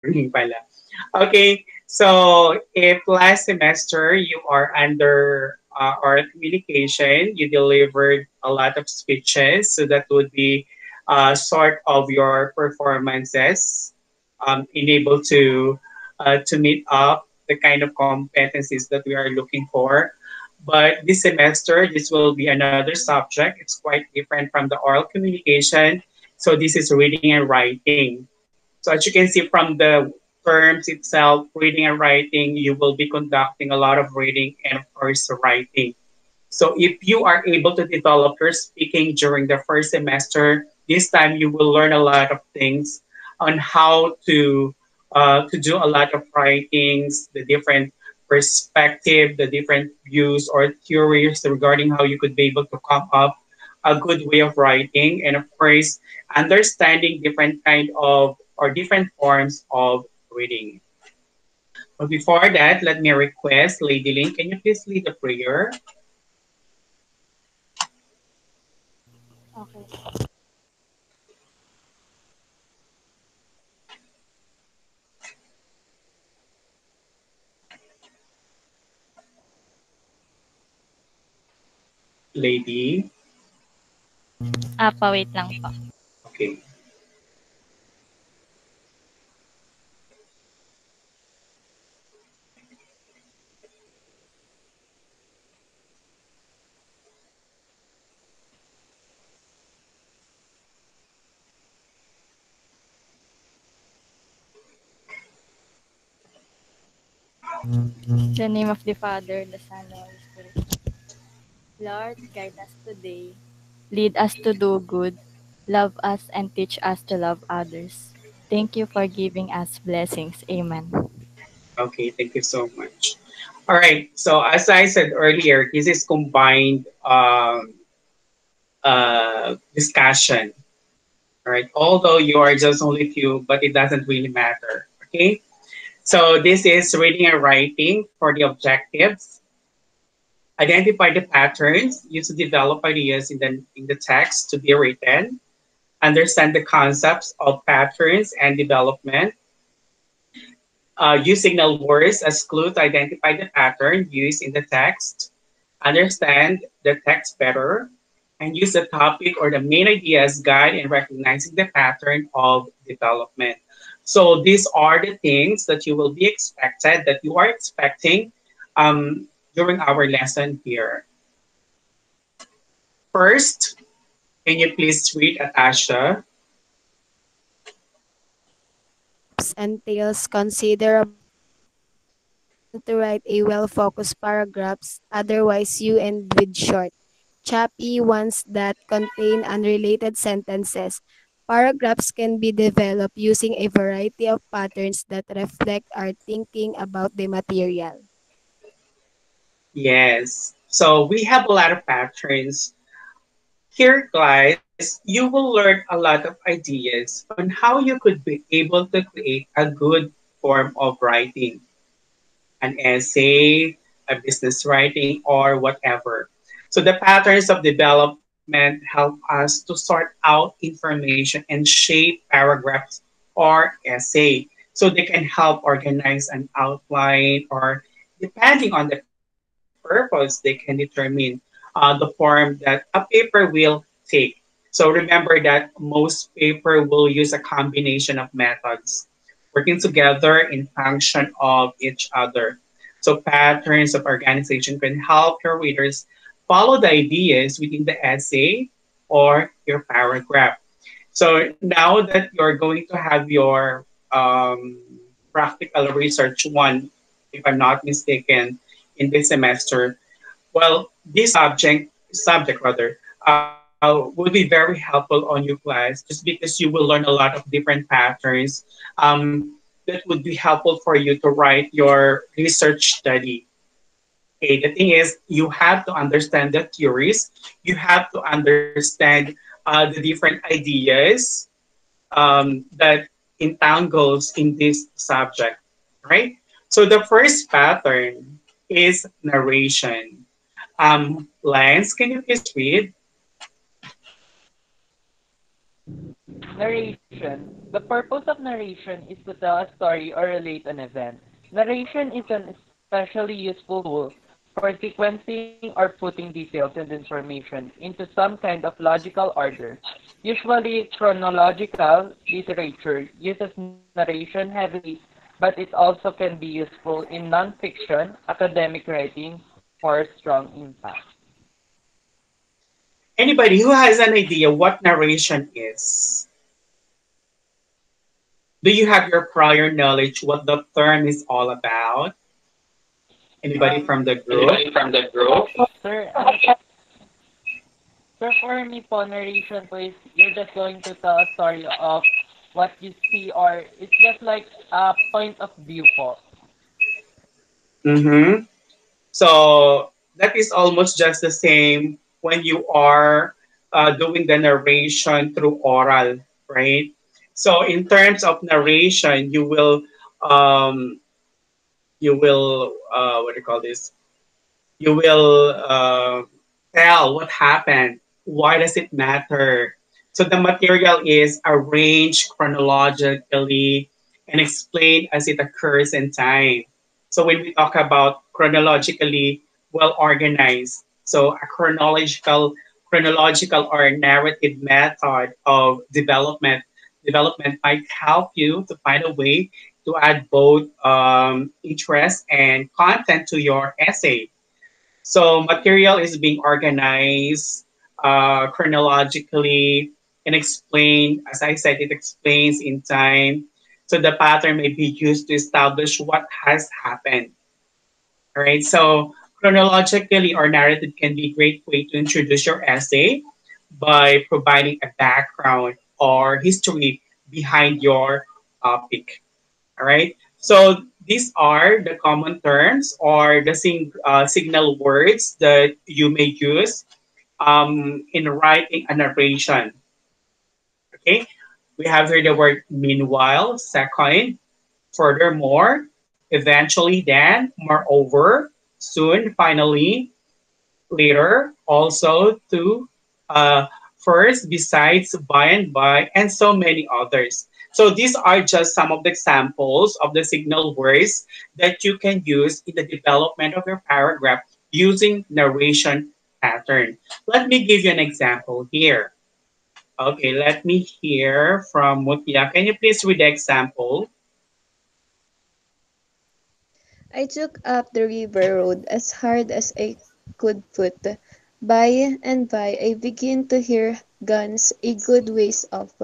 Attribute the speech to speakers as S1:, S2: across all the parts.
S1: reading pala. Okay, so if last semester you are under oral communication, you delivered a lot of speeches, so that would be sort of your performances, enable to meet up the kind of competencies that we are looking for. But this semester, this will be another subject. It's quite different from the oral communication. So this is reading and writing. So as you can see from the terms itself, reading and writing, you will be conducting a lot of reading and of course writing. So if you are able to develop your speaking during the first semester, this time you will learn a lot of things on how to do a lot of writings, the different perspective, the different views or theories regarding how you could be able to come up a good way of writing, and of course, understanding different kind of or different forms of reading. But before that, let me request Lady Lynn, can you please lead the prayer?
S2: Okay.
S1: Lady.
S2: Wait lang po.
S1: Okay.
S2: In the name of the Father, the Son, and the Holy Spirit. Lord, guide us today. Lead us to do good. Love us and teach us to love others. Thank you for giving us blessings. Amen.
S1: Okay, thank you so much. All right. So as I said earlier, this is combined discussion. All right. Although you are just only few, but it doesn't really matter. Okay. So this is reading and writing for the objectives. Identify the patterns used to develop ideas in the text to be written. Understand the concepts of patterns and development. Use signal words as clue to identify the pattern used in the text. Understand the text better. And use the topic or the main idea as guide in recognizing the pattern of development. So these are the things that you will be expected, that you are expecting during our lesson here. First, can you please read Atasha?
S3: Entails considerable to write a well-focused paragraphs, otherwise you end with short, choppy ones that contain unrelated sentences. Paragraphs can be developed using a variety of patterns that reflect our thinking about the material.
S1: Yes. So we have a lot of patterns. Here, guys, you will learn a lot of ideas on how you could be able to create a good form of writing, an essay, a business writing, or whatever. So the patterns of development help us to sort out information and shape paragraphs or essay. So they can help organize an outline or depending on the purpose, they can determine the form that a paper will take. So remember that most paper will use a combination of methods working together in function of each other. So patterns of organization can help your readers follow the ideas within the essay or your paragraph. So now that you're going to have your practical research one, if I'm not mistaken, in this semester, well, this subject rather, will be very helpful on you class just because you will learn a lot of different patterns that would be helpful for you to write your research study. Okay, the thing is, you have to understand the theories, you have to understand the different ideas that entangles in this subject, right? So the first pattern is narration. Lance, can you please read?
S4: Narration. The purpose of narration is to tell a story or relate an event. Narration is an especially useful tool for sequencing or putting details and information into some kind of logical order. Usually, chronological literature uses narration heavily, but it also can be useful in non-fiction, academic writing for strong impact.
S1: Anybody who has an idea what narration is? Do you have your prior knowledge what the term is all about? Anybody from the group?
S4: Anybody from the group? Sir, sir, for me po, narration po is you're just going to tell a story of what you see or it's just like a point of view po.
S1: Mm-hmm. So that is almost just the same when you are doing the narration through oral, right? So in terms of narration, um, you will what do you call this? You will tell what happened. Why does it matter? So the material is arranged chronologically and explained as it occurs in time. So when we talk about chronologically well organized, so a chronological or narrative method of development might help you to find a way to add both interest and content to your essay. So material is being organized chronologically and explained. As I said, it explains in time. So the pattern may be used to establish what has happened. All right. So chronologically or narrative can be a great way to introduce your essay by providing a background or history behind your topic. All right. So these are the common terms or the signal words that you may use in writing a narration. Okay. We have here the word meanwhile, second, furthermore, eventually, then, moreover, soon, finally, later, also, to, first, besides, by and by, and so many others. So these are just some of the examples of the signal words that you can use in the development of your paragraph using narration pattern. Let me give you an example here. Okay, let me hear from Mutia. Can you please read the example?
S3: I took up the river road as hard as I could foot. By and by I began to hear guns a good ways off.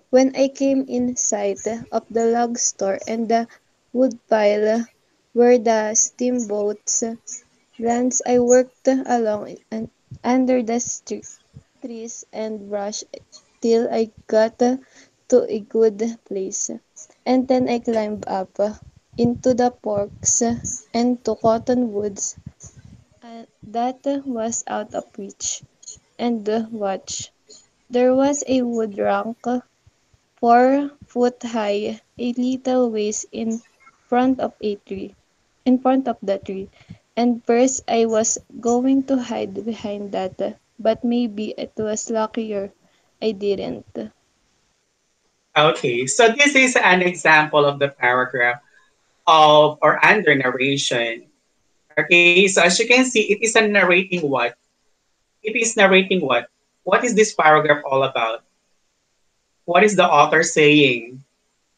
S3: When I came in sight of the log store and the woodpile where the steamboats lands, I worked along and under the trees and brush till I got to a good place. And then I climbed up into the forks and to cottonwoods that was out of reach. And watch, there was a wood rank 4 foot high, a little ways front of a tree, in front of the tree. And first I was going to hide behind that, but maybe it was luckier I didn't.
S1: Okay, so this is an example of the paragraph of or under narration. Okay, so as you can see, it is a narrating what? It is narrating what? What is this paragraph all about? What is the author saying?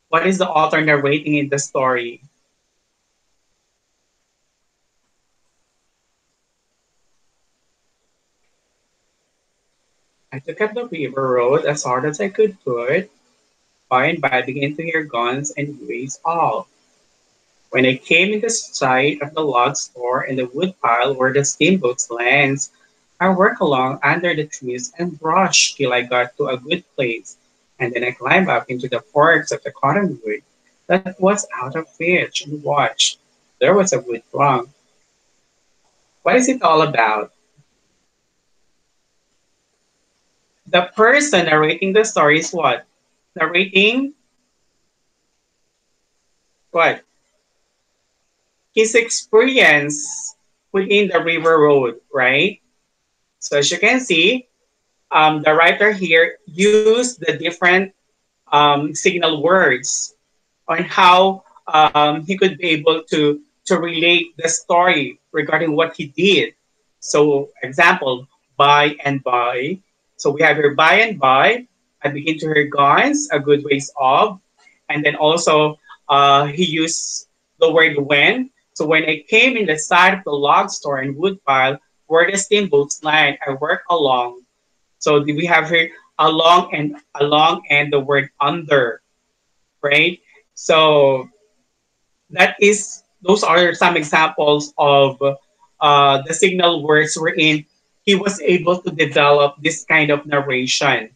S1: What is the author narrating in the story? I took up the river road as hard as I could put. By and by, I began to hear guns and waves all. When I came in the sight of the log store and the woodpile where the steamboats lands, I worked along under the trees and brushed till I got to a good place, and then I climbed up into the forks of the cottonwood that was out of reach and watched. There was a wood throng. What is it all about? The person narrating the story is what? Narrating what? His experience within the river road, right? So as you can see, the writer here used the different signal words on how he could be able to relate the story regarding what he did. So, example, by and by. So we have here by and by. I begin to hear guns, a good ways of, and then also he used the word when. So when I came in the side of the log store in Woodpile, where the steamboats line, I work along. So we have here along and the word under, right? So that is those are some examples of the signal words wherein he was able to develop this kind of narration.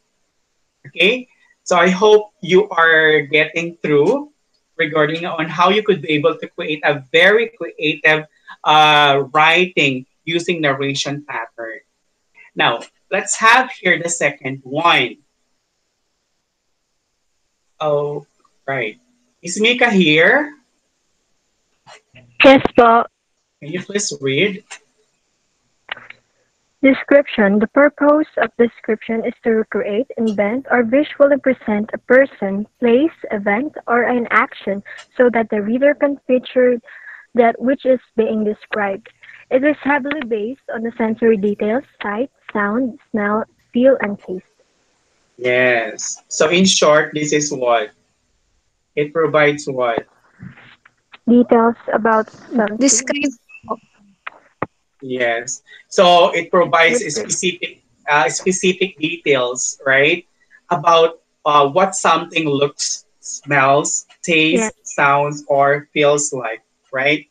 S1: Okay, so I hope you are getting through regarding on how you could be able to create a very creative writing using narration pattern. Now let's have here the second one. Oh, right. Is Mika here?
S5: Yes po.
S1: Can you please read?
S5: Description. The purpose of description is to recreate, invent, or visually present a person, place, event, or an action so that the reader can picture that which is being described. It is heavily based on the sensory details, sight, sound, smell, feel, and taste.
S1: Yes. So in short, this is what it provides what?
S5: Details about something.
S3: Describe po.
S1: Yes. So it provides a
S3: Repres-
S1: specific details, right? About what something looks, smells,
S5: Yes.
S1: tastes, sounds, or feels like, right?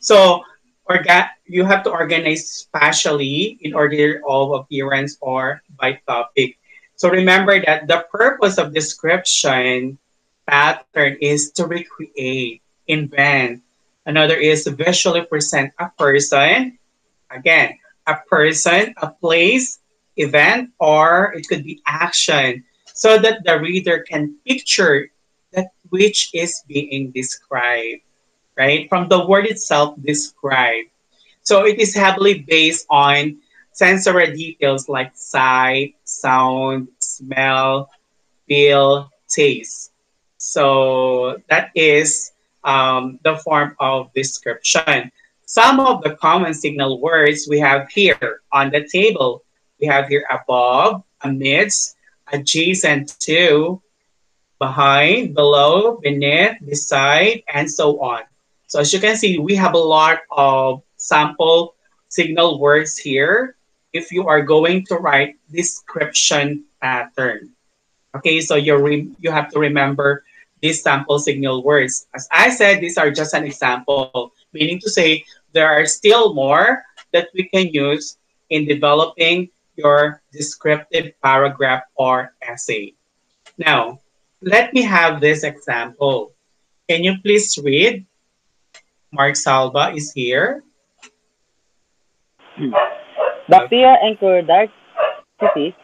S1: So you have to organize spatially in order of appearance or by topic. So remember that the purpose of description pattern is to recreate, invent. Another is to visually present a person. Again, a person, a place, event, or it could be action so that the reader can picture that which is being described, right? From the word itself, describe. So it is heavily based on sensory details like sight, sound, smell, feel, taste. So that is the form of description. Some of the common signal words we have here on the table. We have here above, amidst, adjacent to, behind, below, beneath, beside, and so on. So as you can see, we have a lot of sample signal words here if you are going to write description pattern. Okay, so you have to remember these sample signal words. As I said, these are just an example, meaning to say there are still more that we can use in developing your descriptive paragraph or essay. Now, let me have this example. Can you please read? Mark Salva is here. Okay.
S6: Bacteria incur dark disease.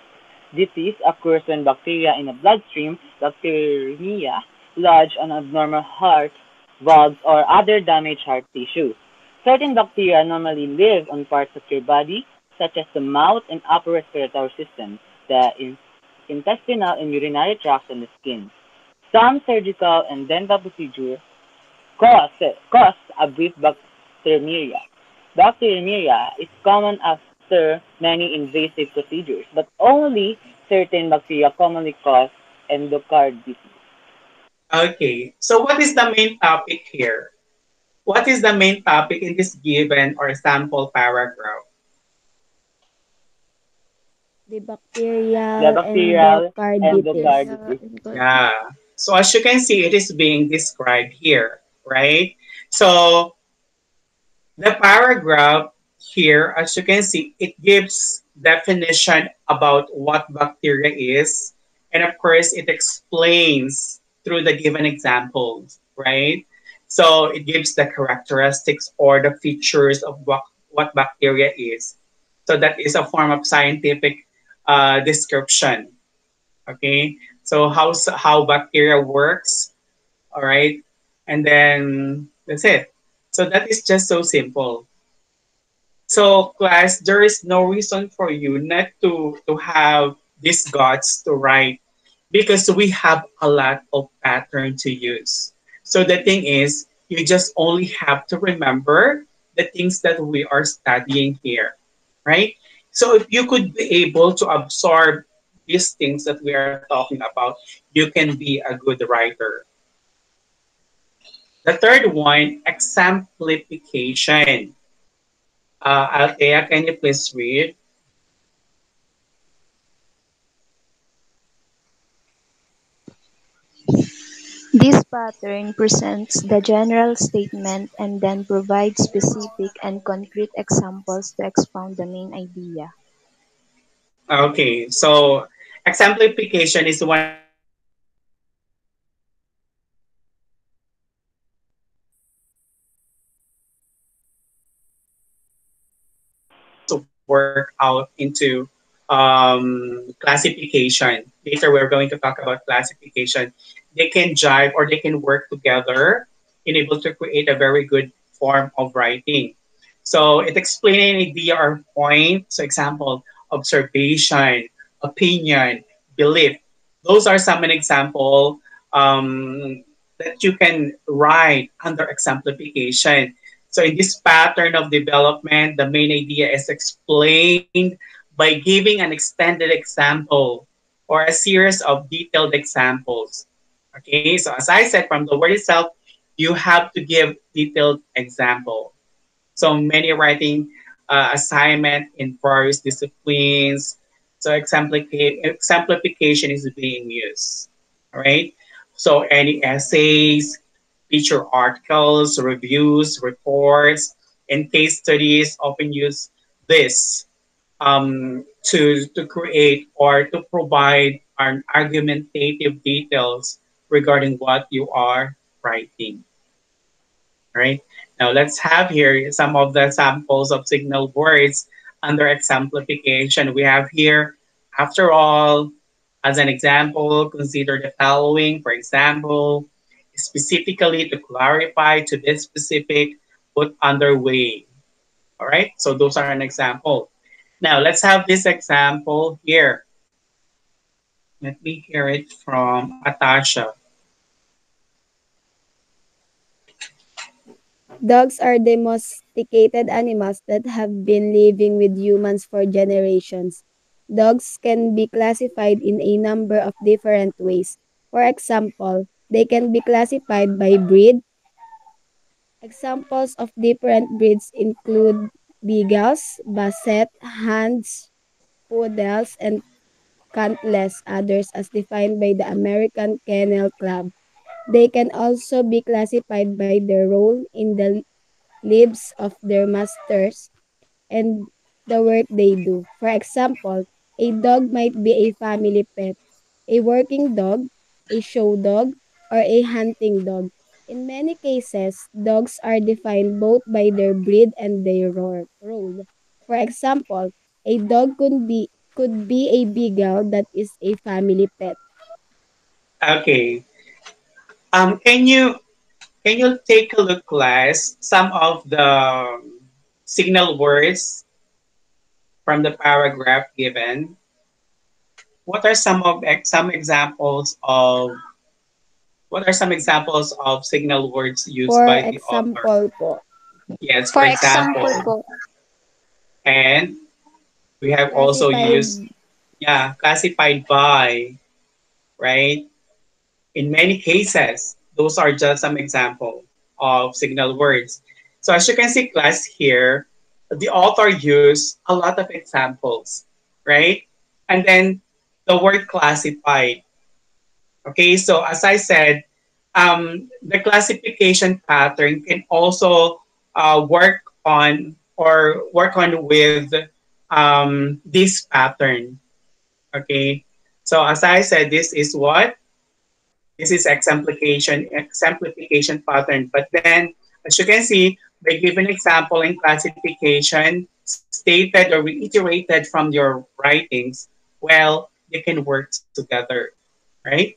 S6: Disease occurs when bacteria in a bloodstream, bacteremia, lodge on abnormal heart valves or other damaged heart tissue. Certain bacteria normally live on parts of your body, such as the mouth and upper respiratory system, the intestinal and urinary tract, and the skin. Some surgical and dental procedures cause, cause a brief bacteremia. Bacteremia is common after many invasive procedures, but only certain bacteria commonly cause endocarditis.
S1: Okay. So what is the main topic here? What is the main topic in this given or sample paragraph?
S3: the
S6: The
S3: bacterial
S6: bacterial
S3: endocarditis.
S6: endocarditis.
S1: Yeah. So as you can see, it is being described here, right? So the paragraph here, as you can see, it gives definition about what bacteria is. And of course, it explains through the given examples, right? So it gives the characteristics or the features of what bacteria is. So that is a form of scientific description, okay? So how bacteria works, all right? And then that's it. So that is just so simple. So, class, there is no reason for you not to have these guts to write because we have a lot of pattern to use. So the thing is, you just only have to remember the things that we are studying here, right? So if you could be able to absorb these things that we are talking about, you can be a good writer. The third one, exemplification. Althea, can you please read?
S7: This pattern presents the general statement and then provides specific and concrete examples to expound the main idea.
S1: Okay, so exemplification is one of the most work out into classification. Later, we're going to talk about classification. They can jive or they can work together in able to create a very good form of writing. So it explains an idea or point. So example, observation, opinion, belief. Those are some an example that you can write under exemplification. So in this pattern of development, the main idea is explained by giving an extended example or a series of detailed examples. Okay, so as I said from the word itself, you have to give detailed example. So many writing assignment in various disciplines. So exemplification is being used. All right. So any essays, feature articles, reviews, reports, and case studies often use this to create or to provide an argumentative details regarding what you are writing. Right? Now let's have here some of the samples of signal words under exemplification. We have here, after all, as an example, consider the following. For example, specifically to clarify to this specific, put underway. All right, so those are an example. Now let's have this example here. Let me hear it from Atasha.
S3: Dogs are domesticated animals that have been living with humans for generations. Dogs can be classified in a number of different ways. For example, they can be classified by breed. Examples of different breeds include beagles, basset, hounds, poodles, and countless others as defined by the American Kennel Club. They can also be classified by their role in the lives of their masters and the work they do. For example, a dog might be a family pet, a working dog, a show dog, or a hunting dog. In many cases, dogs are defined both by their breed and their role. For example, a dog could be a beagle that is a family pet.
S1: Okay. Can you take a look, class, some of the signal words from the paragraph given? What are some examples of signal words used
S3: For
S1: by the author?
S3: example po,
S1: Yes, for
S7: For example
S1: example,
S7: po,
S1: and we have also
S3: classified
S1: used, yeah, classified by, right? In many cases, those are just some example of signal words. So as you can see, class here, the author used a lot of examples, right? And then the word classified. Okay, so as I said, the classification pattern can also work on with this pattern. Okay, so as I said, this is exemplification pattern. But then, as you can see, by giving example in classification, stated or reiterated from your writings, well, they can work together, right?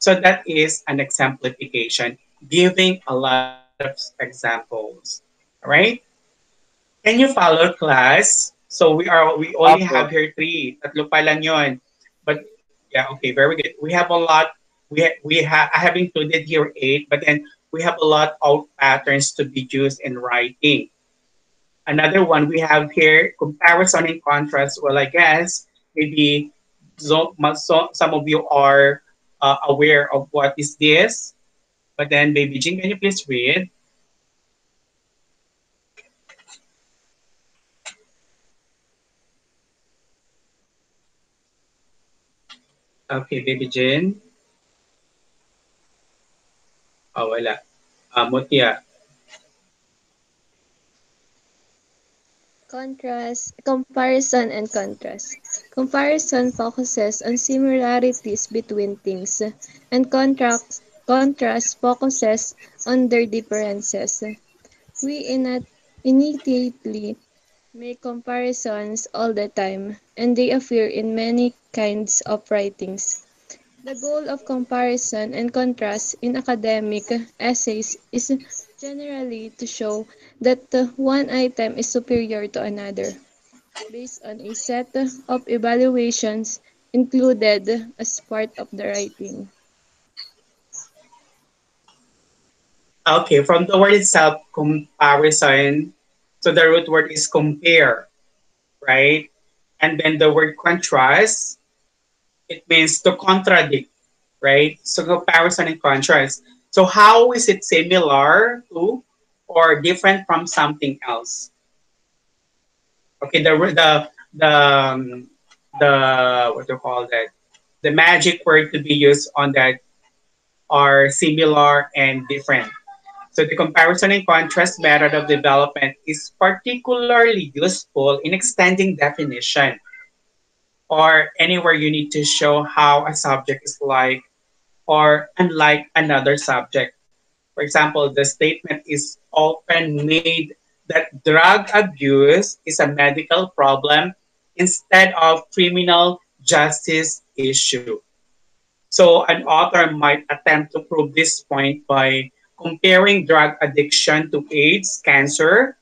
S1: So that is an exemplification, giving a lot of examples. All right? Can you follow, class? So we only have
S6: Opo.
S1: here three. Tatlo pa lang 'yon. But Yeah, okay, very good. We have a lot. We have I have included here eight, but then we have a lot of patterns to be used in writing. Another one we have here comparison and contrast. Well, I guess maybe some of you are aware of what is this, but then maybe Jing, can you please read? Okay, baby Jin. Oh, wala. Mutia.
S8: Comparison and contrast. Comparison focuses on similarities between things, and contrast focuses on their differences. We innately make comparisons all the time, and they appear in many kinds of writings. The goal of comparison and contrast in academic essays is generally to show that one item is superior to another, based on a set of evaluations included as part of the writing.
S1: Okay, from the word itself, comparison. So the root word is compare, right? And then the word contrast, it means to contradict, right? So comparison and contrast. So how is it similar to or different from something else? Okay, the what do you call that? The magic word to be used on that are similar and different. So the comparison and contrast method of development is particularly useful in extending definition or anywhere you need to show how a subject is like or unlike another subject. For example, the statement is often made that drug abuse is a medical problem instead of criminal justice issue. So an author might attempt to prove this point by comparing drug addiction to AIDS, cancer,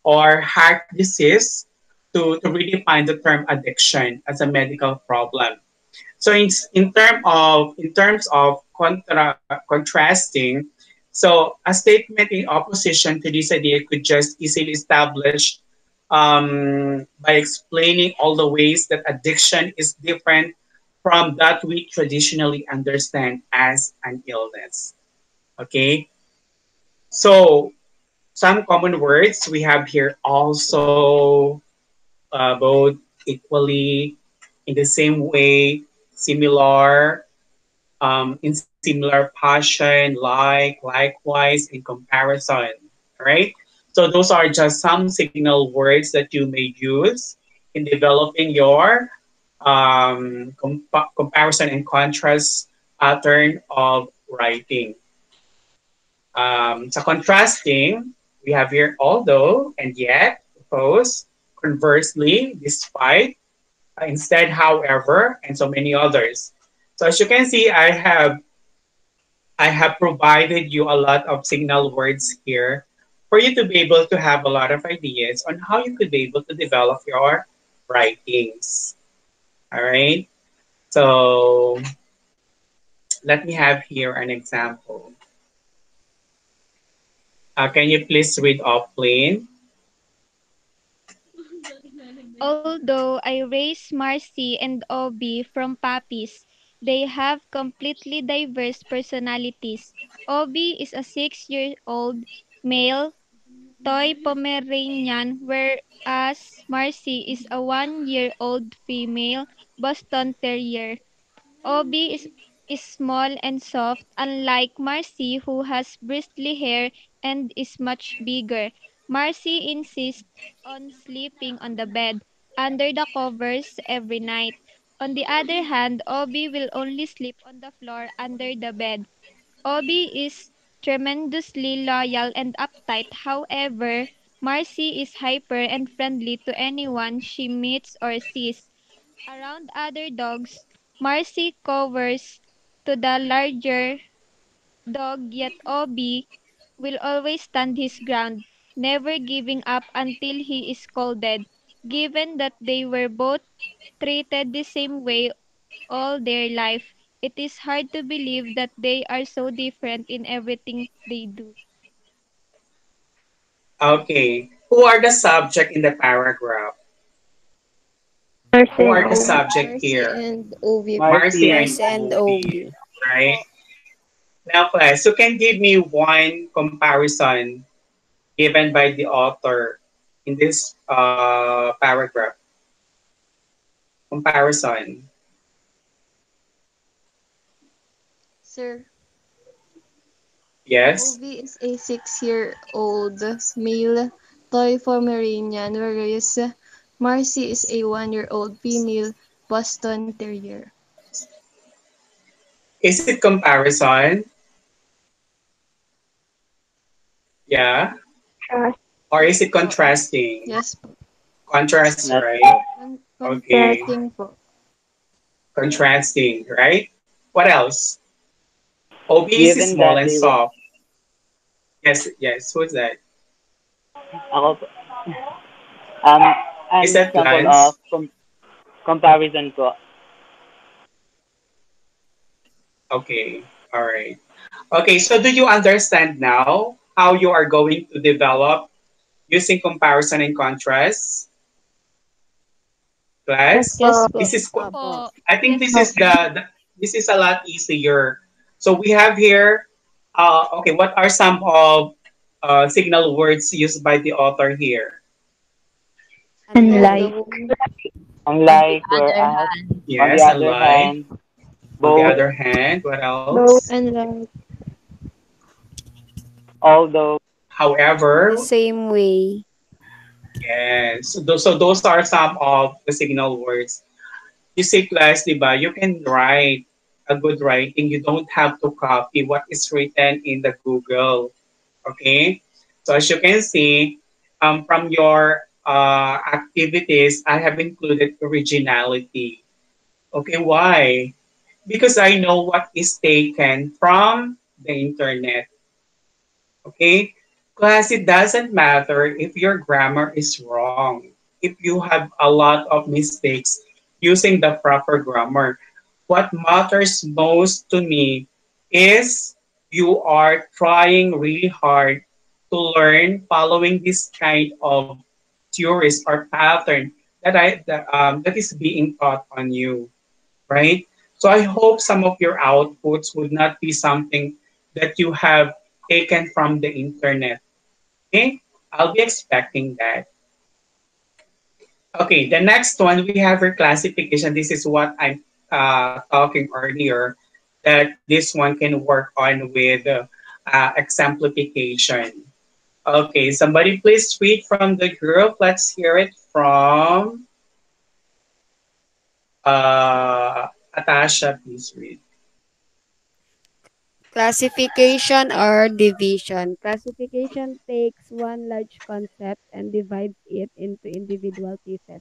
S1: or heart disease to redefine the term addiction as a medical problem. So in terms of contrasting, so a statement in opposition to this idea could just easily establish by explaining all the ways that addiction is different from that we traditionally understand as an illness. Okay, so some common words we have here also both equally in the same way, similar, in similar passion, like, likewise, in comparison, right? So those are just some signal words that you may use in developing your comparison and contrast pattern of writing. So contrasting, we have here although and yet, opposed, conversely, despite, instead, however, and so many others. So as you can see, I have provided you a lot of signal words here for you to be able to have a lot of ideas on how you could be able to develop your writings. All right. So let me have here an example. Can you please read off, Plain?
S9: Although I raised Marcy and Obi from puppies, they have completely diverse personalities. Obi is a 6-year-old male toy Pomeranian, whereas Marcy is a 1-year-old female Boston Terrier. Obi is small and soft, unlike Marcy, who has bristly hair and is much bigger. Marcy insists on sleeping on the bed, under the covers, every night. On the other hand, Obi will only sleep on the floor under the bed. Obi is tremendously loyal and uptight. However, Marcy is hyper and friendly to anyone she meets or sees. Around other dogs, Marcy covers to the larger dog, yet Obi will always stand his ground, never giving up until he is scolded. Given that they were both treated the same way, all their life. It is hard to believe that they are so different in everything they do.
S1: Okay. Who are the subject in the paragraph?
S5: Mercy
S1: Who
S5: and
S1: are the
S5: Ovi.
S1: subject
S8: Marcy
S1: here?
S8: and Ovi po.
S1: Marcy
S6: Marcy.
S1: and
S3: Marcy and
S1: Obi,
S3: Obi.
S1: right? Now, class, you can give me one comparison given by the author in this paragraph. Comparison.
S8: Sir,
S1: Yes.
S8: Ovi is a 6-year-old male toy Pomeranian, whereas Marcy is a 1-year-old female Boston Terrier.
S1: Is it comparison? Yeah.
S5: Trust.
S1: Or is it
S8: Po.
S1: contrasting?
S8: Yes po.
S1: Contrast,
S6: Not
S1: right?
S5: Yes.
S1: Okay.
S8: Contrasting po.
S1: Contrasting, right? What else? Obese is
S6: given
S1: small
S6: that
S1: and
S6: they were
S1: soft. Yes, yes. Who's that?
S6: ako po. um
S1: Is
S6: an
S1: that
S6: example
S1: Lance?
S6: of comparison po.
S1: Okay. All right. Okay, so do you understand now how you are going to develop using comparison and contrast?
S5: Yes
S1: Class?
S8: Yes
S5: po.
S8: po.
S1: This is
S3: Opo.
S9: Opo.
S1: I think
S9: Yes
S1: this
S9: po.
S1: is this is a lot easier. So we have here okay, what are some of signal words used by the author here?
S5: Unlike.
S8: Although,
S6: Unlike whereas on the
S1: Yes,
S6: other
S1: unlike.
S6: hand,
S1: On the
S6: both,
S1: other hand, what
S5: Both.
S1: else?
S8: and like,
S6: although,
S3: The
S1: However,
S3: same way.
S1: yes. So those are some of the signal words. You say class, di ba? You can write a good writing. You don't have to copy what is written in the Google. Okay? So as you can see, from your activities, I have included originality. Okay, why? Because I know what is taken from the internet. Okay? Class, it doesn't matter if your grammar is wrong. If you have a lot of mistakes using the proper grammar. What matters most to me is you are trying really hard to learn following this kind of theories or pattern that is being taught on you, right? So I hope some of your outputs would not be something that you have taken from the internet. Okay, I'll be expecting that. Okay, the next one we have reclassification. This is what I'm talking earlier that this one can work on with exemplification. Okay, somebody please read from the group. Let's hear it from Atasha. Please read.
S3: Classification or division. Classification takes one large concept and divides it into individual pieces.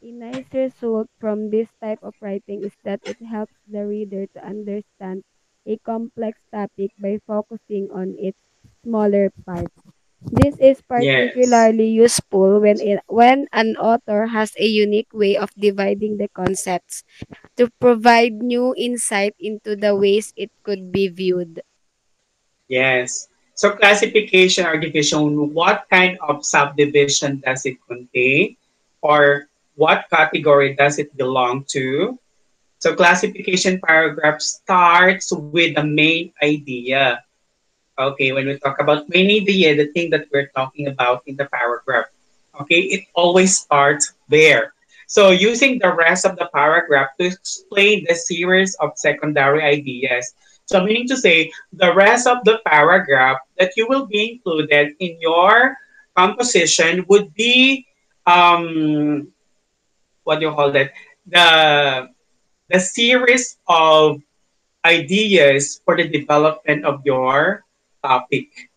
S3: A nice result from this type of writing is that it helps the reader to understand a complex topic by focusing on its smaller parts. This is
S1: Yes,
S3: particularly useful when an author has a unique way of dividing the concepts to provide new insight into the ways it could be viewed.
S1: yes. So classification or division, what kind of subdivision does it contain? Or what category does it belong to? So classification paragraph starts with the main idea. Okay, when we talk about main idea, the thing that we're talking about in the paragraph, okay, it always starts there. So using the rest of the paragraph to explain the series of secondary ideas. So meaning to say, the rest of the paragraph that you will be included in your composition would be, what do you call that? The, the series of ideas for the development of your topic.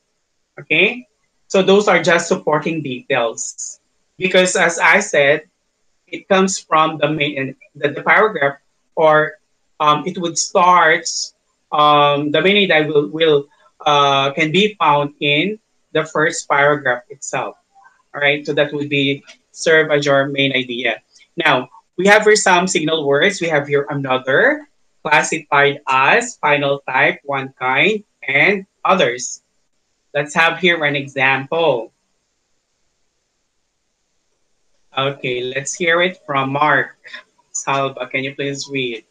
S1: Okay? So those are just supporting details. Because as I said, it comes from the main the paragraph or it would start the main idea will can be found in the first paragraph itself. All right, so that would be serve as your main idea. Now, We have here some signal words. We have here another, classified as, final type, one kind, and others. Let's have here an example. Okay, let's hear it from Mark. Salva, can you please read?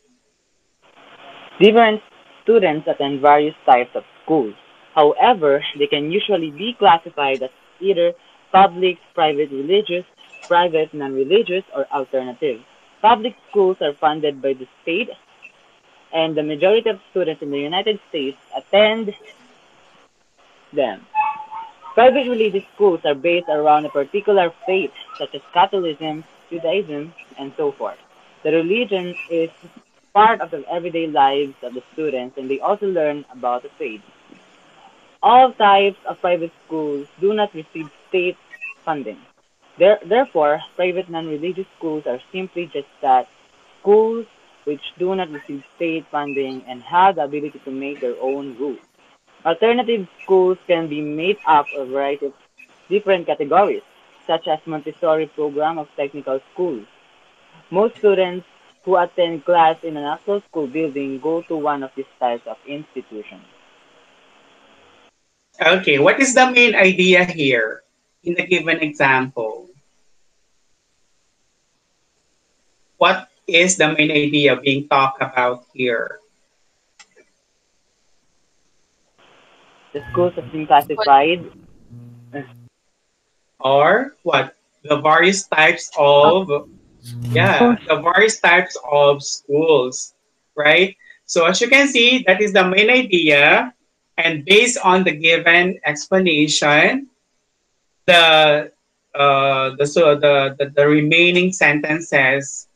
S6: Different students attend various types of schools. However, they can usually be classified as either public, private religious, private non-religious, or alternative. Public schools are funded by the state, and the majority of students in the United States attend them. Private religious schools are based around a particular faith, such as Catholicism, Judaism, and so forth. The religion is part of the everyday lives of the students, and they also learn about the faith. All types of private schools do not receive state funding. Therefore, private non-religious schools are simply just that, schools which do not receive state funding and have the ability to make their own rules. Alternative schools can be made up of a variety of different categories, such as Montessori program of technical schools. Most students who attend class in an actual school building go to one of these types of institutions.
S1: Okay, what is the main idea here in the given example? What is the main idea being talked about here?
S6: The schools have been classified as
S1: Or what? The various types of,
S5: Oh,
S1: yeah, the various types of schools, right? So as you can see, that is the main idea. And based on the given explanation, the the remaining sentences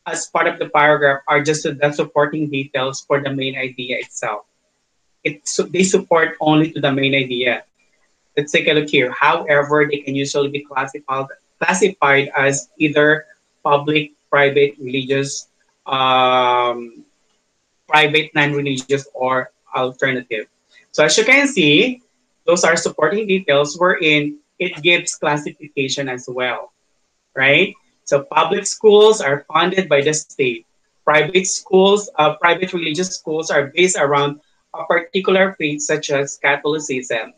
S1: as part of the paragraph are just the supporting details for the main idea itself. They support only to the main idea. Let's take a look here. However, they can usually be classified as either public, private, religious, um, private, non-religious, or alternative. So as you can see, those are supporting details wherein it gives classification as well, right? So public schools are funded by the state. Private schools, private religious schools are based around a particular faith such as Catholicism,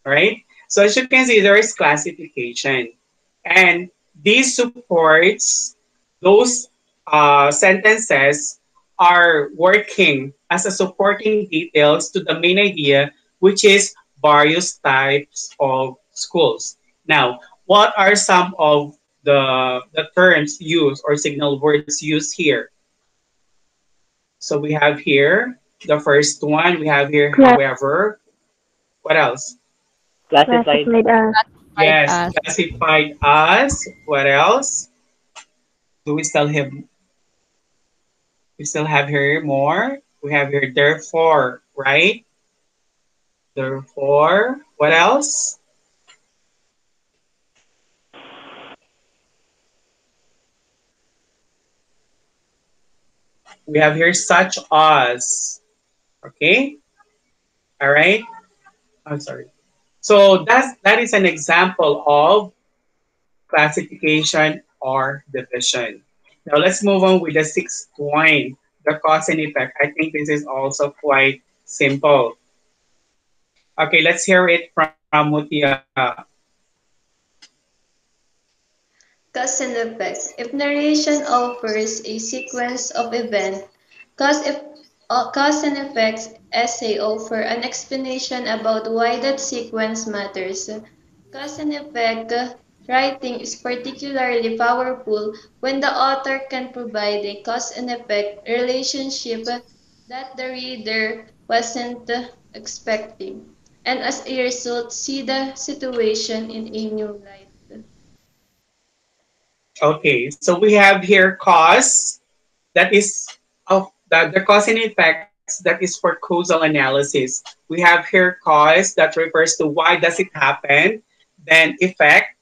S1: right? So as you can see, there is classification. And this supports those sentences are working as a supporting details to the main idea, which is various types of schools. Now, what are some of the terms used or signal words used here? So we have here the first one, we have here,
S5: class,
S1: however, what else?
S6: classified.
S5: classified as.
S2: Classified
S1: Yes,
S2: as.
S1: classified as. What else? Do we still have here more? We have here therefore, right? Therefore, what else? We have here such as. Okay? All right? I'm sorry. So that is an example of classification or division. Now let's move on with the sixth point, the cause and effect. I think this is also quite simple. Okay, let's hear it from Mutia.
S8: Cause and effect. If narration offers a sequence of events, cause, if, cause and effects essay offer an explanation about why that sequence matters. Cause and effect writing is particularly powerful when the author can provide a cause and effect relationship that the reader wasn't expecting, and as a result, see the situation in a new light.
S1: Okay, so we have here cause that is of the cause and effects that is for causal analysis. We have here cause that refers to why does it happen, then effect,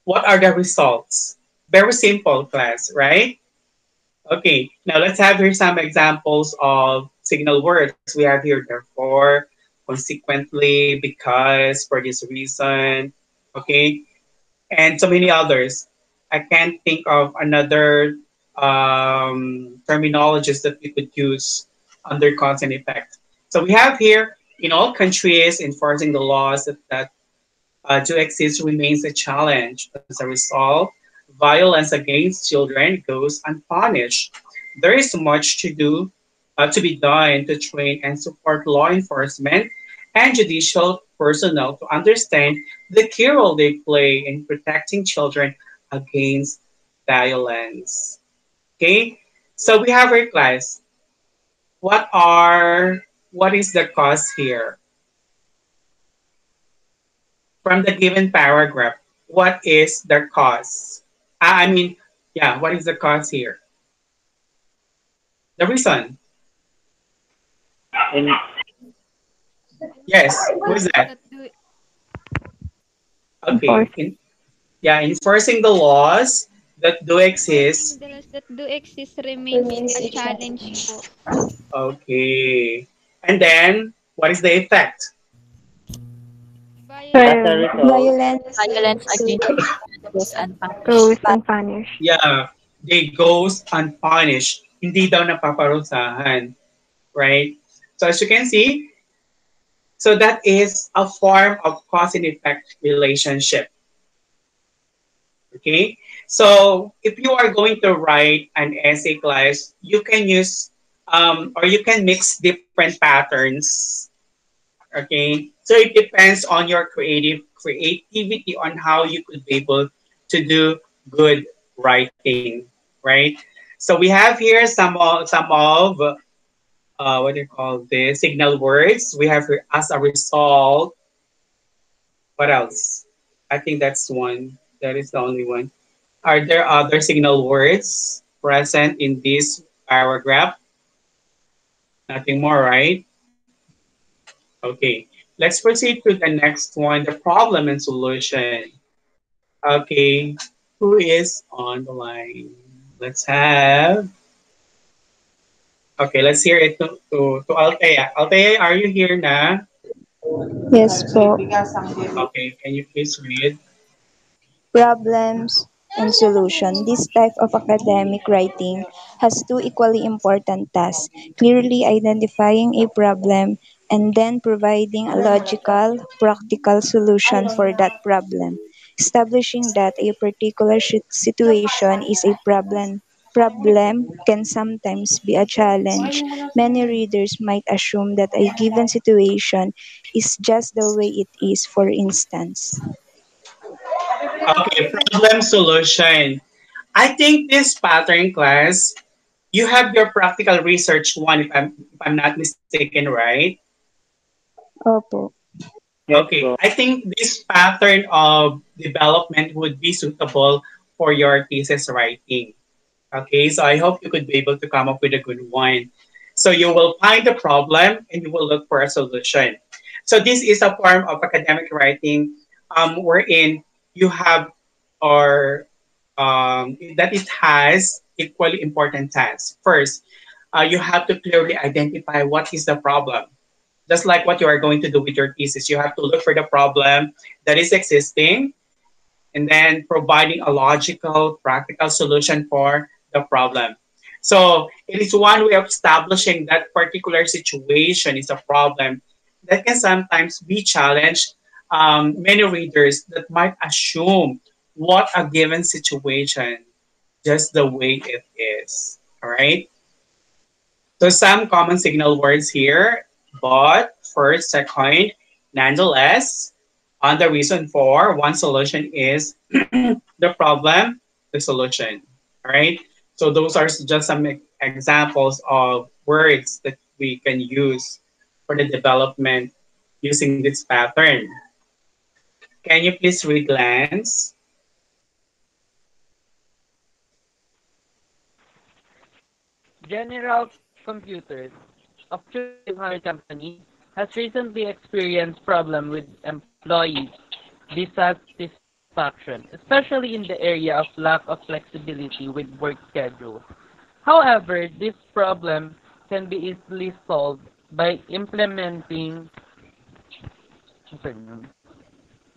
S1: what are the results? Very simple, class, right? Okay, now let's have here some examples of signal words. We have here therefore, consequently, because, for this reason, okay, and so many others. I can't think of another terminologies that we could use under cause and effect. So we have here in all countries enforcing the laws that do exist remains a challenge. As a result, violence against children goes unpunished. There is much to be done to train and support law enforcement and judicial personnel to understand the key role they play in protecting children against violence. Okay, so we have our class. What is the cause here from the given paragraph? What is the cause? I mean, yeah, what is the cause here? The reason.
S6: And
S1: Yes, who is that?
S9: That do
S1: Okay,
S5: Enforce.
S1: yeah, enforcing the laws that do
S9: enforcing
S1: exist.
S9: the laws that do exist remains a challenge po.
S1: Okay, and then what is the effect?
S6: as
S9: Violence
S6: a
S5: Violence
S6: result,
S7: Violence
S2: Violence
S7: against
S2: against children goes
S5: goes
S2: unpunished.
S5: unpunished.
S1: Yeah, they goes unpunished. Hindi daw napaparusahan, right? So as you can see, so that is a form of cause and effect relationship. Okay, so if you are going to write an essay class, you can use or you can mix different patterns. Okay, so it depends on your creativity on how you could be able to do good writing, right? So we have here some of what do you call this signal words. We have here as a result. What else? I think that's one. That is the only one. Are there other signal words present in this paragraph? Nothing more, right? Okay. Let's proceed to the next one, the problem and solution. Okay. Who is on the line? Let's have. Okay, let's hear it to Althea. Althea, are you here na?
S7: Yes po.
S1: Okay, can you please read?
S7: Problems and solution. This type of academic writing has two equally important tasks: clearly identifying a problem and then providing a logical, practical solution for that problem. Establishing that a particular situation is a problem can sometimes be a challenge. Many readers might assume that a given situation is just the way it is, for instance.
S1: Okay, problem solution. I think this pattern class, you have your practical research one if I'm not mistaken, right?
S7: Opo.
S6: yes
S1: Okay,
S6: po.
S1: I think this pattern of development would be suitable for your thesis writing. Okay, so I hope you could be able to come up with a good one. So you will find the problem and you will look for a solution. So this is a form of academic writing wherein you have or that it has equally important tasks. First, you have to clearly identify what is the problem. Just like what you are going to do with your thesis, you have to look for the problem that is existing and then providing a logical, practical solution for the problem. So it is one way of establishing that particular situation is a problem that can sometimes be challenged. Many readers that might assume what a given situation just the way it is. All right. So some common signal words here, but, first, second, nonetheless, on the reason for, one solution is the problem, the solution. All right. So those are just some examples of words that we can use for the development using this pattern. Can you please read, Lance?
S4: General Computers, a Fortune 500 company, has recently experienced problems with employee dissatisfaction, especially in the area of lack of flexibility with work schedules. However, this problem can be easily solved by implementing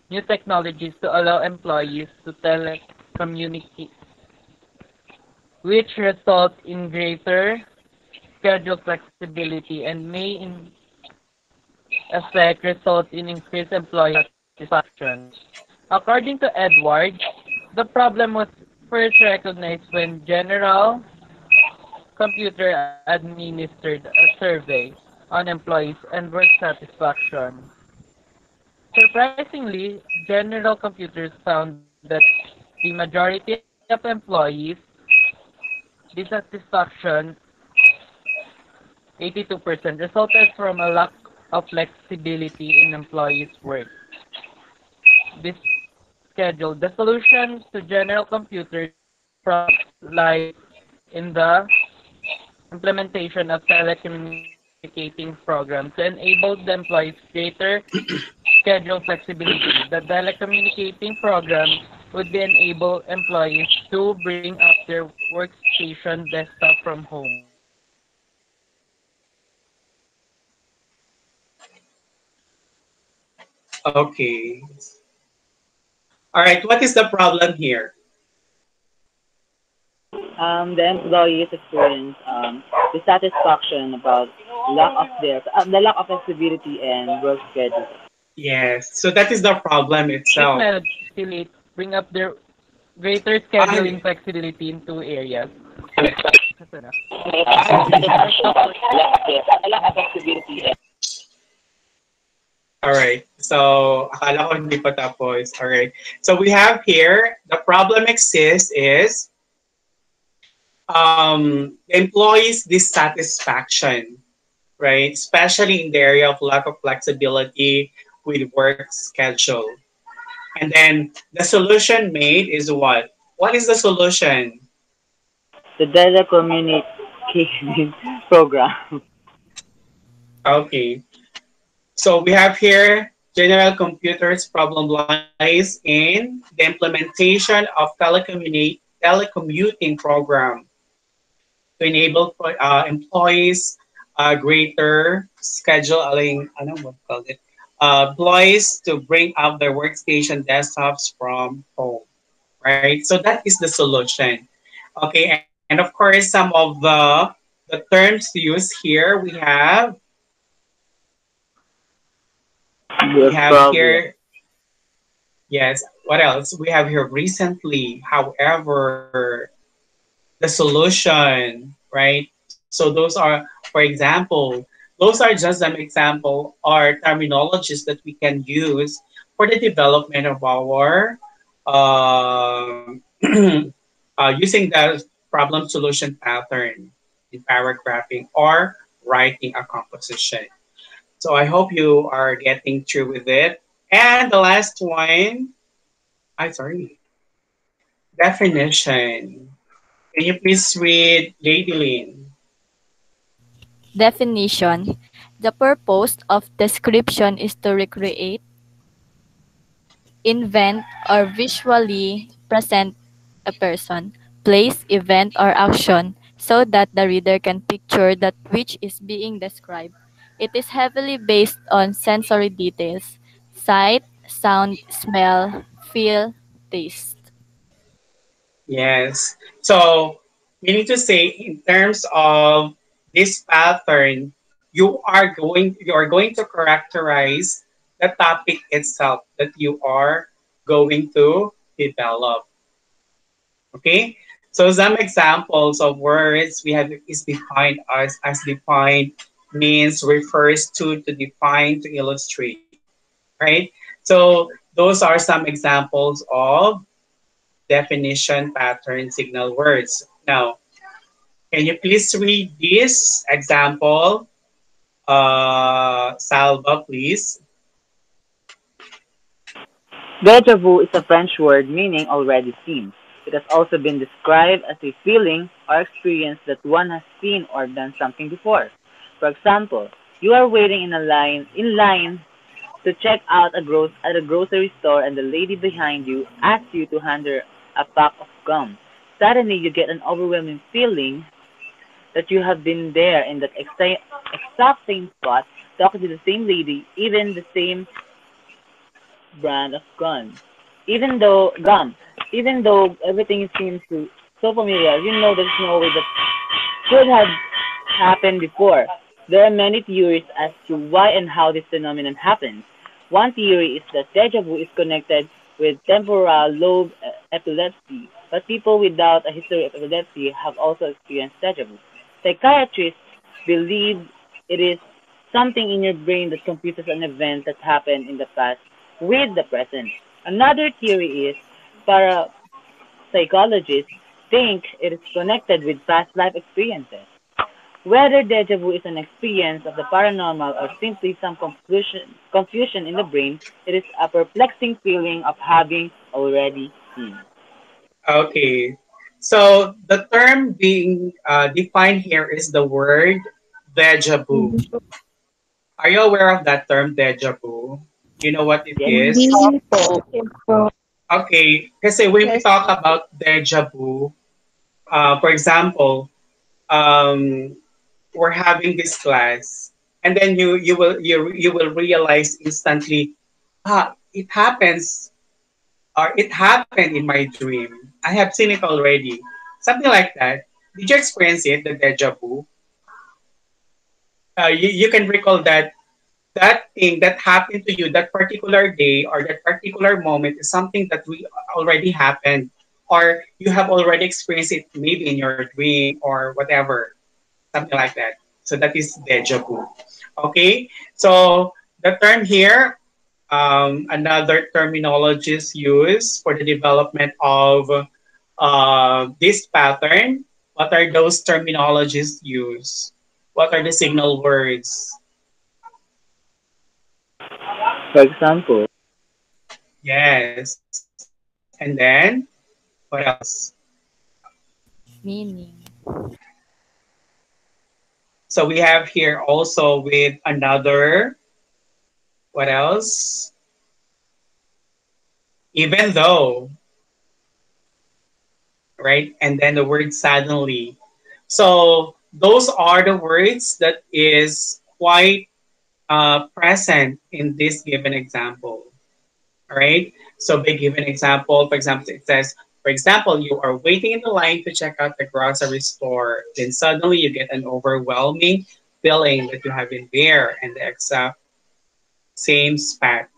S4: new technologies to allow employees to communicate, which result in greater schedule flexibility and may in effect result in increased employee satisfaction. According to Edward, the problem was first recognized when General Computer administered a survey on employees and work satisfaction. Surprisingly, General Computers found that the majority of employees' dissatisfaction, 82%, resulted from a lack of flexibility in employees' work. This schedule, the solution to General Computers lies in the implementation of telecommunicating programs to enable the employees greater schedule flexibility. The telecommunicating program would be enable employees to bring up their workstation desktop from home.
S1: Okay. All right. What is the problem here?
S6: The employees experience dissatisfaction about the lack of flexibility and work schedule.
S1: Yes. So that is the problem
S4: This
S1: itself.
S4: method facilitates bring up their greater
S1: I,
S4: scheduling flexibility in two areas. Ito na.
S1: all right. So, akala ko hindi pa tapos. All right. So we have here, the problem exists is employees' dissatisfaction, right? Especially in the area of lack of flexibility with work schedule. And then the solution made is what? What is the solution?
S6: The telecommunication program.
S1: Okay. So we have here General Computers problem lies in the implementation of telecommuting program to enable employees greater scheduling, ano what called it? Employees to bring up their workstation desktops from home, right? So that is the solution. Okay, and of course, some of the terms used here we
S6: The
S1: have
S6: problem.
S1: here. Yes. What else? We have here recently. However, the solution, right? So those are, for example, those are just some example or terminologies that we can use for the development of our using the problem solution pattern in paragraphing or writing a composition. So I hope you are getting through with it. And the last one, I sorry, definition. Can you please read Lady Lynn?
S2: Definition. The purpose of description is to recreate, invent, or visually present a person, place, event, or action so that the reader can picture that which is being described. It is heavily based on sensory details: sight, sound, smell, feel, taste.
S1: Yes. So, meaning to say, in terms of this pattern, you are going to characterize the topic itself that you are going to develop. Okay. So some examples of words we have is defined as defined means refers to define to illustrate, right? So those are some examples of definition, pattern, signal words. Now, can you please read this example, Salva, please?
S6: Deja vu is a French word meaning already seen. It has also been described as a feeling or experience that one has seen or done something before. For example, you are waiting in line to check out at a grocery store and the lady behind you asks you to hand her a pack of gum. Suddenly you get an overwhelming feeling that you have been there in that exact same spot, talking to the same lady, even the same brand of gun. Even though gum. Even though everything seems so familiar, you know there's no way that could have happened before. There are many theories as to why and how this phenomenon happens. One theory is that deja vu is connected with temporal lobe epilepsy, but people without a history of epilepsy have also experienced deja vu. Psychiatrists believe it is something in your brain that confuses an event that happened in the past with the present. Another theory is parapsychologists think it is connected with past life experiences. Whether deja vu is an experience of the paranormal or simply some confusion in the brain, it is a perplexing feeling of having already seen.
S1: Okay. So the term being defined here is the word deja vu. Are you aware of that term, deja vu? You know what it
S6: Yes,
S1: is?
S3: Hindi po.
S5: Info.
S1: Okay. Kasi when we
S3: Yes
S1: talk
S3: po.
S1: about deja vu, for example, um, we're having this class, and then you will realize instantly, it happens or it happened in my dream. I have seen it already. Something like that. Did you experience it, the deja vu? You can recall that that thing that happened to you that particular day or that particular moment is something that we already happened or you have already experienced it maybe in your dream or whatever, something like that. So that is deja vu. Okay, so the term here, another terminology is used for the development of this pattern. What are those terminologies used? What are the signal words?
S6: for example,
S1: Yes. And then what else?
S2: Meaning.
S1: So we have here also with another, what else? Even though, right? And then the word suddenly. So those are the words that is quite present in this given example. All right. So by given example, for example, it says, for example, you are waiting in the line to check out the grocery store. Then suddenly you get an overwhelming feeling that you have been there and the exact same spot.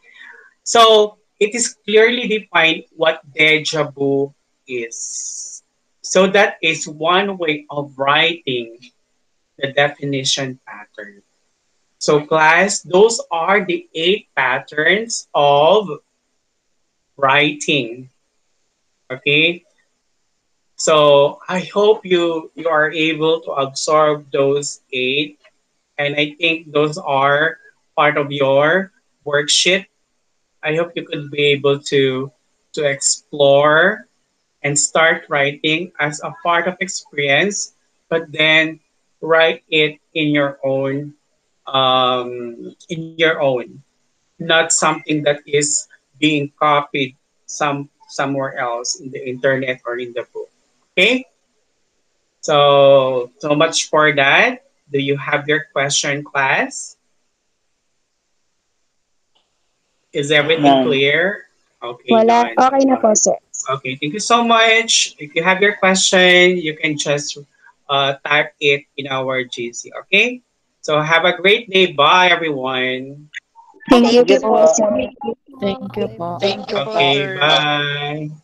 S1: So it is clearly defined what deja vu is. So that is one way of writing the definition pattern. So class, those are the 8 patterns of writing. Okay. So I hope you are able to absorb those 8. And I think those are part of your worksheet. I hope you could be able to explore and start writing as a part of experience, but then write it in your own, not something that is being copied somewhere else in the internet or in the book. Okay, so much for that. Do you have your question, class? Is everything
S6: none.
S1: clear? Okay,
S3: Wala.
S1: none.
S3: Okay na po, sir.
S1: Okay, thank you so much. If you have your question, you can just type it in our GC. Okay, so have a great day. Bye, everyone.
S3: Thank you
S6: Sige
S3: po,
S6: po.
S3: sir.
S2: Thank you po.
S4: Thank you po,
S1: Okay,
S4: sir.
S1: bye.